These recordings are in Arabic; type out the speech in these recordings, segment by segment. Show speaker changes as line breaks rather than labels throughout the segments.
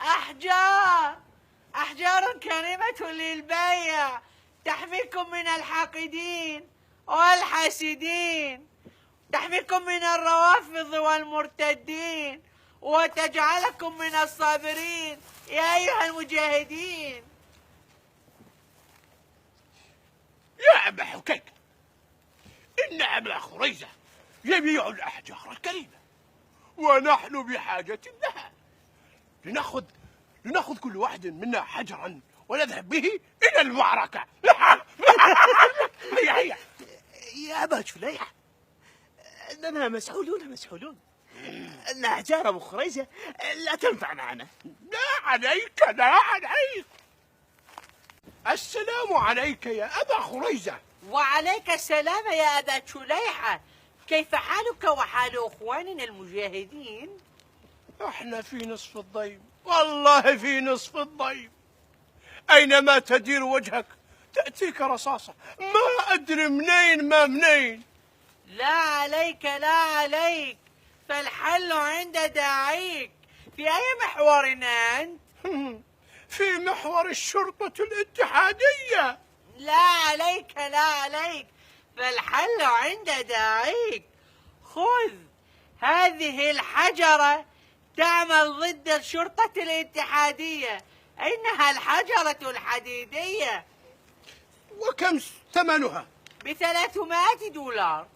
أحجار، أحجار كريمة للبيع تحميكم من الحاقدين والحاسدين، تحميكم من الروافض والمرتدين، وتجعلكم من الصابرين يا أيها المجاهدين.
يا أبا حكيك، إن أبا خريزة يبيع الأحجار الكريمة ونحن بحاجة لها. لنأخذ كل واحد منا حجرا ونذهب به إلى المعركة. هيا
يا أبا جليح، إننا مسحولون أن أحجار أبو خريزة لا تنفع معنا.
لا عليك. السلام عليك يا أبا خريزة.
وعليك السلام يا أبا جليحة، كيف حالك وحال إخواننا المجاهدين؟
احنا في نصف الضيم، والله في نصف الضيم. أينما تدير وجهك تأتيك رصاصة، ما أدري منين.
لا عليك، فالحل عند داعيك. في أي محور أنت؟
في محور الشرطة الاتحادية.
لا عليك، فالحل عند داعيك. خذ هذه الحجرة تعمل ضد الشرطة الاتحادية، إنها الحجرة الحديدية.
وكم ثمنها؟
$300.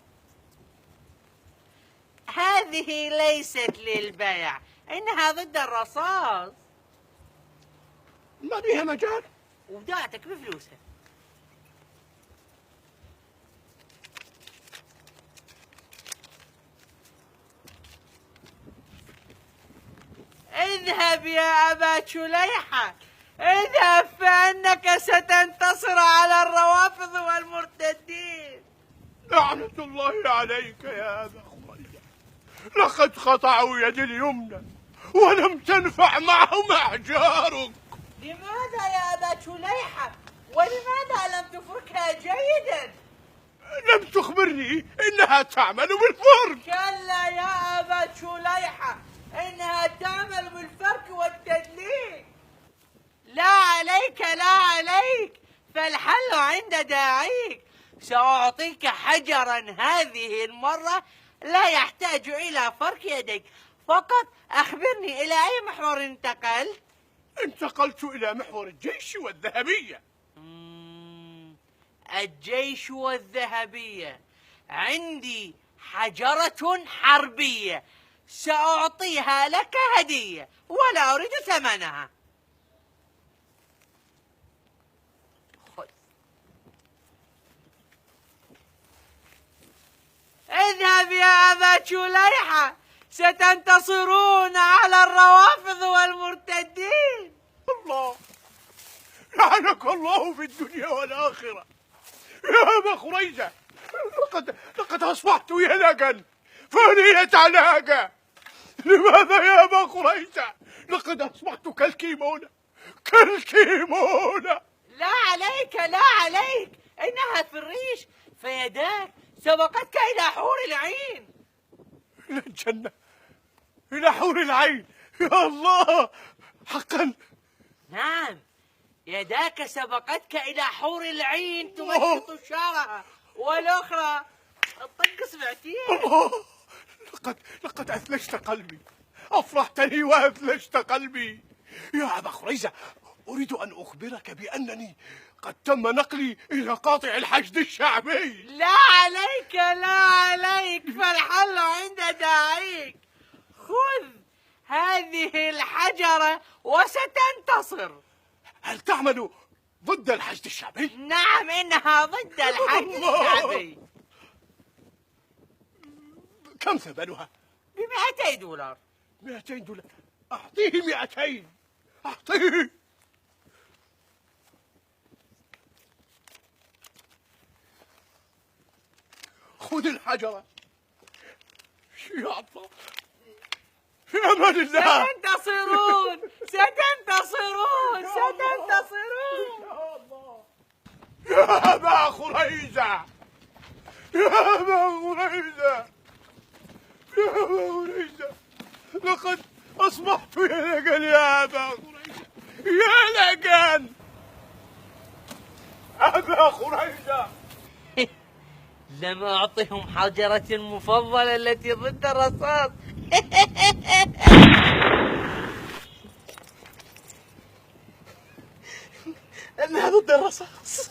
هذه ليست للبيع، إنها ضد الرصاص.
ما بيها مجال.
ودعتك بفلوسها. اذهب يا أبا جليحة، اذهب، فإنك ستنتصر على الروافض والمرتدين.
لعنة الله عليك يا أبا خريزة، لقد قطعوا يدي اليمنى ولم تنفع معهم أحجارك.
لماذا يا أبا جليحة؟ ولماذا لم تفركها جيدا؟
لم تخبرني إنها تعمل بالفرك.
كلا يا أبا جليحة، إنها تعمل بالفرك والتدليك. لا عليك، فالحل عند داعيك. سأعطيك حجرا هذه المرة لا يحتاج إلى فرك يديك، فقط أخبرني إلى أي محور انتقلت؟
انتقلت إلى محور الجيش والذهبية.
الجيش والذهبية. عندي حجرة حربية سأعطيها لك هدية ولا أريد ثمنها. خذ. اذهب يا أبا جليحة، ستنتصرون على الروافض والمرتدين.
الله لعنك الله في الدنيا والآخرة يا أبا خريزة. لقد أصبحت يلقا فانية عناقة. لماذا يا أبا خريزة؟ لقد أصبحت كالكيمونة.
لا عليك، إنها في الريش، فيداك سبقتك إلى حور العين.
إلى الجنة، إلى حور العين، يا الله حقا.
نعم، يداك سبقتك إلى حور العين تمشط شعرها، والأخرى تطق اصبعتين.
لقد أثلجت قلبي، أفرحتني وأثلجت قلبي. يا أبا خريزة، أريد أن أخبرك بأنني قد تم نقلي إلى قاطع الحشد الشعبي.
لا عليك، فالحل عند داعيك. خذ هذه الحجرة وستنتصر.
هل تعمل ضد الحشد الشعبي؟
نعم، إنها ضد الحشد الشعبي.
كم ثمنها؟
$200.
$200؟ أعطيه 200. أعطيه. خذ الحجرة يا الله، في أمان الله.
ستنتصرون.
يا أبا خريزة، لقد أصبحت يلقا يا أبا خريزة.
لم أعطهم حجرتي المفضلة التي ضد الرصاص.
انها ضد الرصاص.